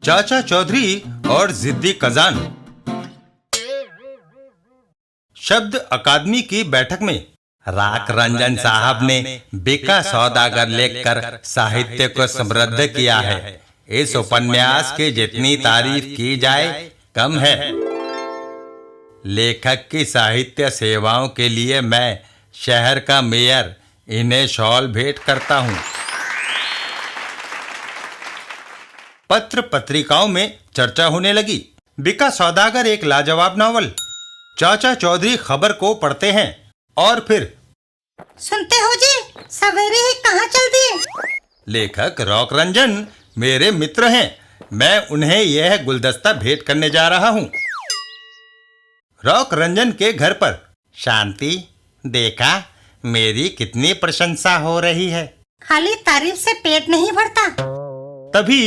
चाचा चौधरी और जिद्दी कजान। शब्द अकादमी की बैठक में राक रंजन साहब ने बिका सौदागर लिखकर साहित्य को समृद्ध किया है। इस उपन्यास की जितनी तारीफ की जाए कम है। लेखक की साहित्य सेवाओं के लिए मैं शहर का मेयर इन्हें शॉल भेंट करता हूँ। पत्र पत्रिकाओं में चर्चा होने लगी। बिका सौदागर एक लाजवाब नावल। चाचा चौधरी खबर को पढ़ते हैं और फिर सुनते हो जी, सवेरे ही कहाँ चल दिए? लेखक रॉक रंजन मेरे मित्र हैं। मैं उन्हें यह गुलदस्ता भेंट करने जा रहा हूँ। रॉक रंजन के घर पर। शांति, देखा मेरी कितनी प्रशंसा हो रही है। खाली तारीफ से पेट नहीं भरता। तभी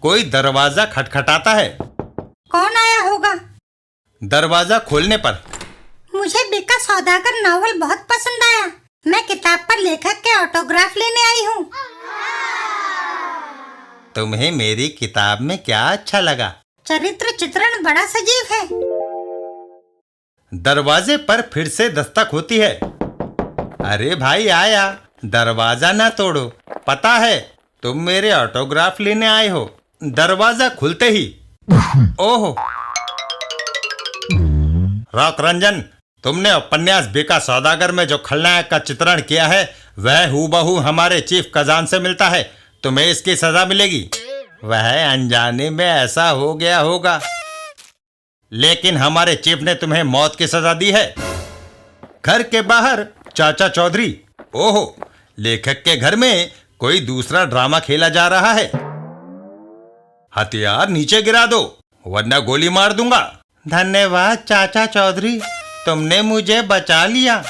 कोई दरवाजा खटखटाता है। कौन आया होगा? दरवाजा खोलने पर मुझे बिका सौदागर नावल बहुत पसंद आया। मैं किताब पर लेखक के ऑटोग्राफ लेने आई हूँ। तुम्हें मेरी किताब में क्या अच्छा लगा? चरित्र चित्रण बड़ा सजीव है। दरवाजे पर फिर से दस्तक होती है। अरे भाई आया, दरवाजा ना तोड़ो। पता है तुम मेरे ऑटोग्राफ लेने आए हो। दरवाजा खुलते ही ओहो, रॉक रंजन, तुमने उपन्यास बिका सौदागर में जो खलनायक का चित्रण किया है वह हूबहू हमारे चीफ कजान से मिलता है। तुम्हें इसकी सजा मिलेगी। वह अनजाने में ऐसा हो गया होगा, लेकिन हमारे चीफ ने तुम्हें मौत की सजा दी है। घर के बाहर चाचा चौधरी। ओहो, लेखक के घर में कोई दूसरा ड्रामा खेला जा रहा है। हथियार नीचे गिरा दो वरना गोली मार दूंगा। धन्यवाद चाचा चौधरी, तुमने मुझे बचा लिया।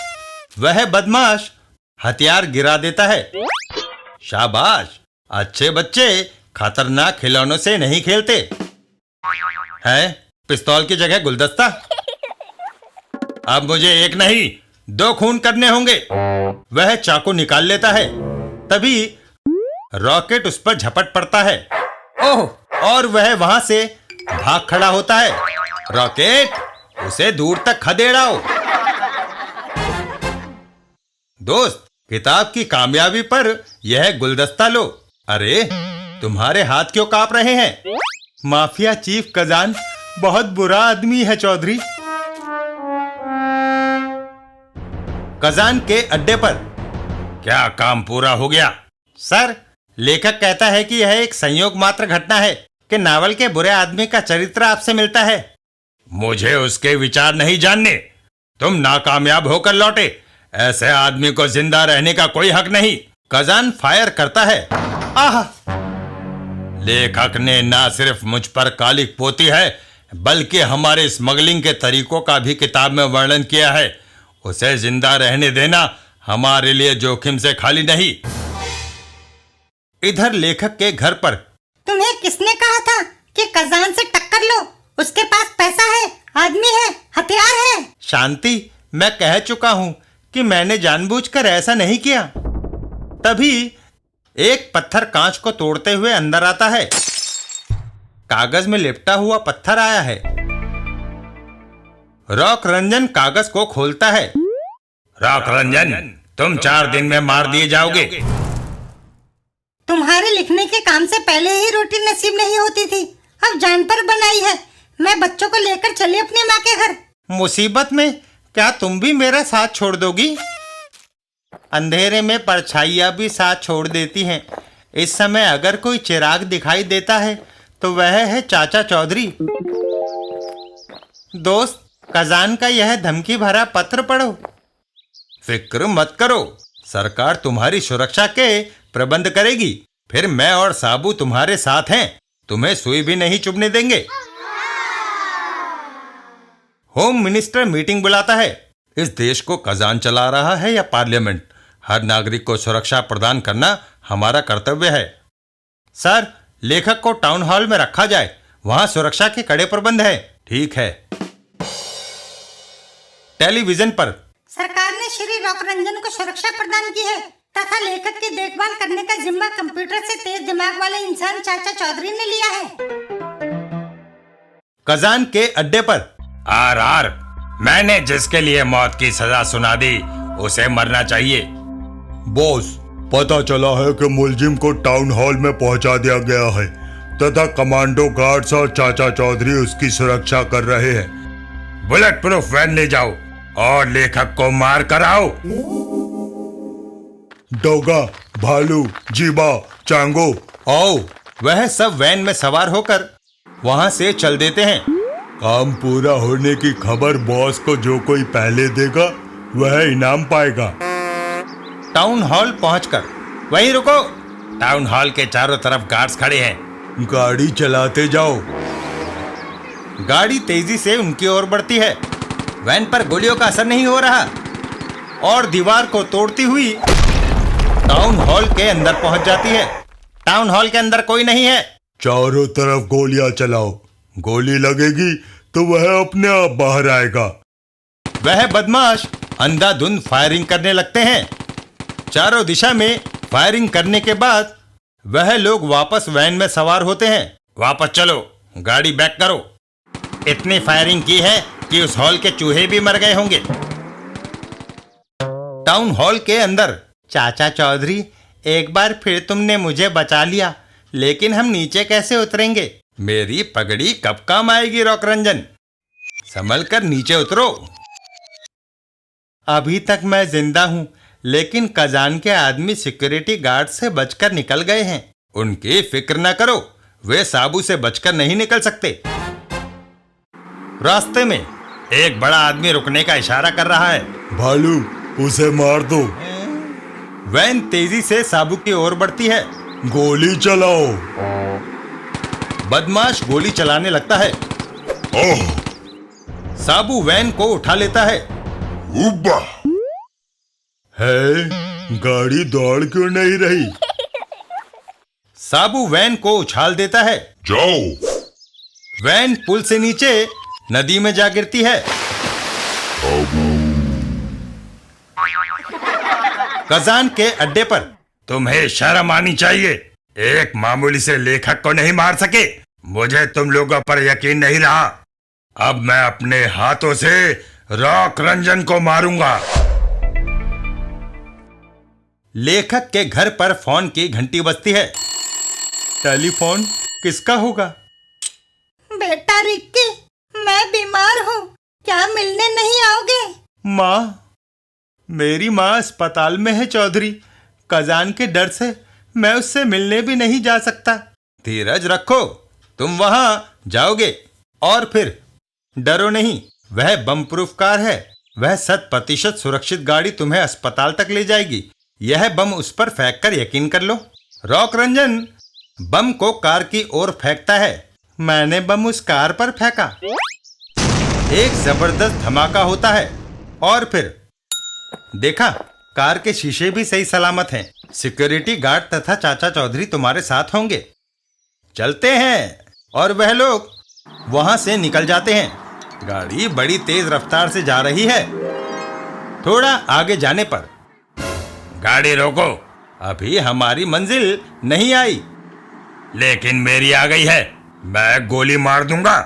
वह बदमाश हथियार गिरा देता है। शाबाश, अच्छे बच्चे खतरनाक खिलौनों से नहीं खेलते हैं। पिस्तौल की जगह गुलदस्ता। अब मुझे एक नहीं 2 खून करने होंगे। वह चाकू निकाल लेता है। तभी रॉकेट उस पर झपट पड़ता है। ओह, और वह वहां से भाग खड़ा होता है। रॉकेट, उसे दूर तक खदेड़ाओ। दोस्त, किताब की कामयाबी पर यह गुलदस्ता लो। अरे, तुम्हारे हाथ क्यों कांप रहे हैं? माफिया चीफ कजान बहुत बुरा आदमी है चौधरी। कजान के अड्डे पर। क्या काम पूरा हो गया? सर, लेखक कहता है कि यह एक संयोग मात्र घटना है कि नावल के बुरे आदमी का चरित्र आपसे मिलता है। मुझे उसके विचार नहीं जानने। तुम नाकामयाब होकर लौटे। ऐसे आदमी को जिंदा रहने का कोई हक नहीं। कजान फायर करता है। आह! लेखक ने ना सिर्फ मुझ पर कालिक पोती है बल्कि हमारे स्मगलिंग के तरीकों का भी किताब में वर्णन किया है। उसे जिंदा रहने देना हमारे लिए जोखिम से खाली नहीं। इधर लेखक के घर पर। तुम्हें किसने कहा था कि कजान से टक्कर लो? उसके पास पैसा है, आदमी है, हथियार है। शांति, मैं कह चुका हूं कि मैंने जानबूझकर ऐसा नहीं किया। तभी एक पत्थर कांच को तोड़ते हुए अंदर आता है। कागज में लिपटा हुआ पत्थर आया है। रॉक रंजन कागज को खोलता है। रॉक रंजन, तुम 4 दिन में मार दिए जाओगे। तुम्हारे लिखने के काम से पहले ही रोटी नसीब नहीं होती थी, अब जान पर बनाई है। मैं बच्चों को लेकर चली अपनी माँ के घर। मुसीबत में क्या तुम भी मेरा साथ छोड़ दोगी? अंधेरे में परछाइयाँ भी साथ छोड़ देती हैं। इस समय अगर कोई चिराग दिखाई देता है तो वह है चाचा चौधरी। दोस्त, कजान का यह धमकी भरा पत्र पढ़ो। फिक्र मत करो, सरकार तुम्हारी सुरक्षा के प्रबंध करेगी। फिर मैं और साबू तुम्हारे साथ हैं। तुम्हें सुई भी नहीं चुभने देंगे। होम मिनिस्टर मीटिंग बुलाता है। इस देश को कजान चला रहा है या पार्लियामेंट? हर नागरिक को सुरक्षा प्रदान करना हमारा कर्तव्य है। सर, लेखक को टाउन हॉल में रखा जाए, वहां सुरक्षा के कड़े प्रबंध है। ठीक है। टेलीविजन पर। सरकार ने श्री रॉक रंजन को सुरक्षा प्रदान की है तथा लेखक की देखभाल करने का जिम्मा कंप्यूटर से तेज दिमाग वाले इंसान चाचा चौधरी ने लिया है। कजान के अड्डे पर। आर मैंने जिसके लिए मौत की सजा सुना दी उसे मरना चाहिए। बॉस, पता चला है कि मुलजिम को टाउन हॉल में पहुंचा दिया गया है तथा कमांडो गार्ड्स और चाचा चौधरी उसकी सुरक्षा कर रहे हैं। बुलेट प्रूफ वैन ले जाओ और लेखक को मार कर आओ। डोगा, भालू, जीबा, चांगो, आओ। वह सब वैन में सवार होकर वहां से चल देते हैं। काम पूरा होने की खबर बॉस को जो कोई पहले देगा वह इनाम पाएगा। टाउन हॉल पहुंचकर वहीं रुको। टाउन हॉल के चारों तरफ गार्ड्स खड़े हैं। गाड़ी चलाते जाओ। गाड़ी तेजी से उनकी ओर बढ़ती है। वैन पर गोलियों का असर नहीं हो रहा और दीवार को तोड़ती हुई टाउन हॉल के अंदर पहुंच जाती है। टाउन हॉल के अंदर कोई नहीं है। चारों तरफ गोलियां चलाओ। गोली लगेगी तो वह अपने आप बाहर आएगा। वह बदमाश अंधाधुंध फायरिंग करने लगते हैं। चारों दिशा में फायरिंग करने के बाद वह लोग वापस वैन में सवार होते हैं। वापस चलो, गाड़ी बैक करो। इतनी फायरिंग की है कि उस हॉल के चूहे भी मर गए होंगे। टाउन हॉल के अंदर। चाचा चौधरी, एक बार फिर तुमने मुझे बचा लिया, लेकिन हम नीचे कैसे उतरेंगे? मेरी पगड़ी कब काम आएगी रॉक रंजन? संभल कर नीचे उतरो। अभी तक मैं जिंदा हूं, लेकिन कजान के आदमी सिक्योरिटी गार्ड से बचकर निकल गए हैं। उनकी फिक्र न करो, वे साबू से बचकर नहीं निकल सकते। रास्ते में एक बड़ा आदमी रुकने का इशारा कर रहा है। भालू, उसे मार दो। वैन तेजी से साबू की ओर बढ़ती है। गोली चलाओ। बदमाश गोली चलाने लगता है। ओह! साबू वैन को उठा लेता है। उब्बा! है, गाड़ी दौड़ क्यों नहीं रही? साबू वैन को उछाल देता है। जाओ। वैन पुल से नीचे नदी में जा गिरती है। कजान के अड्डे पर। तुम्हें शर्म आनी चाहिए। एक मामूली से लेखक को नहीं मार सके। मुझे तुम लोगों पर यकीन नहीं रहा। अब मैं अपने हाथों से रॉक रंजन को मारूंगा। लेखक के घर पर फोन की घंटी बजती है। टेलीफोन किसका होगा? बेटा रिक्की, मैं बीमार हूँ, क्या मिलने नहीं आओगे? माँ, मेरी माँ अस्पताल में है चौधरी। कजान के डर से मैं उससे मिलने भी नहीं जा सकता। धीरज रखो, तुम वहां जाओगे और फिर डरो नहीं। वह बम प्रूफ कार है। वह 100% सुरक्षित गाड़ी तुम्हें अस्पताल तक ले जाएगी। यह बम उस पर फेंक कर यकीन कर लो। रॉक रंजन बम को कार की ओर फेंकता है। मैंने बम उस कार पर फेंका। एक जबरदस्त धमाका होता है और फिर देखा, कार के शीशे भी सही सलामत हैं। सिक्योरिटी गार्ड तथा चाचा चौधरी तुम्हारे साथ होंगे। चलते हैं। और वह लोग वहां से निकल जाते हैं। गाड़ी बड़ी तेज रफ्तार से जा रही है। थोड़ा आगे जाने पर, गाड़ी रोको, अभी हमारी मंजिल नहीं आई। लेकिन मेरी आ गई है, मैं गोली मार दूंगा।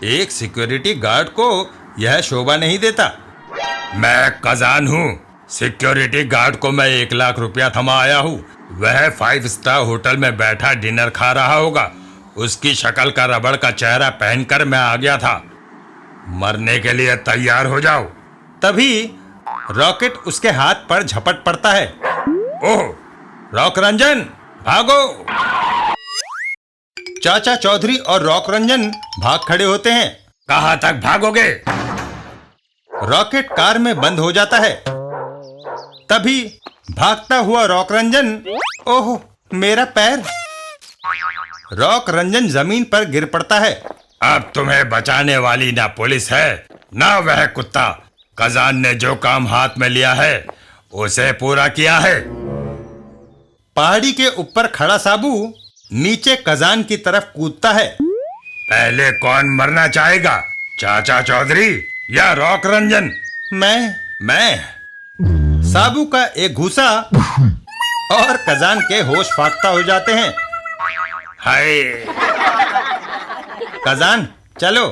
एक सिक्योरिटी गार्ड को यह शोभा नहीं देता। मैं कजान हूँ। सिक्योरिटी गार्ड को मैं 1 लाख रुपया थमा आया हूँ। वह 5 स्टार होटल में बैठा डिनर खा रहा होगा। उसकी शक्ल का रबड़ का चेहरा पहनकर मैं आ गया था। मरने के लिए तैयार हो जाओ। तभी रॉकेट उसके हाथ पर झपट पड़ता है। ओह, रॉक रंजन भागो! चाचा चौधरी और रॉक रंजन भाग खड़े होते हैं। कहां तक भागोगे? रॉकेट कार में बंद हो जाता है। तभी भागता हुआ रॉक रंजन, ओह मेरा पैर! रॉक रंजन जमीन पर गिर पड़ता है। अब तुम्हें बचाने वाली ना पुलिस है ना वह कुत्ता। कजान ने जो काम हाथ में लिया है उसे पूरा किया है। पहाड़ी के ऊपर खड़ा साबू नीचे कजान की तरफ कूदता है। पहले कौन मरना चाहेगा, चाचा चौधरी या रॉक रंजन? मैं। साबू का एक घूसा और कजान के होश फाख्ता हो जाते हैं। हाय! कजान, चलो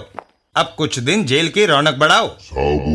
अब कुछ दिन जेल की रौनक बढ़ाओ। साबू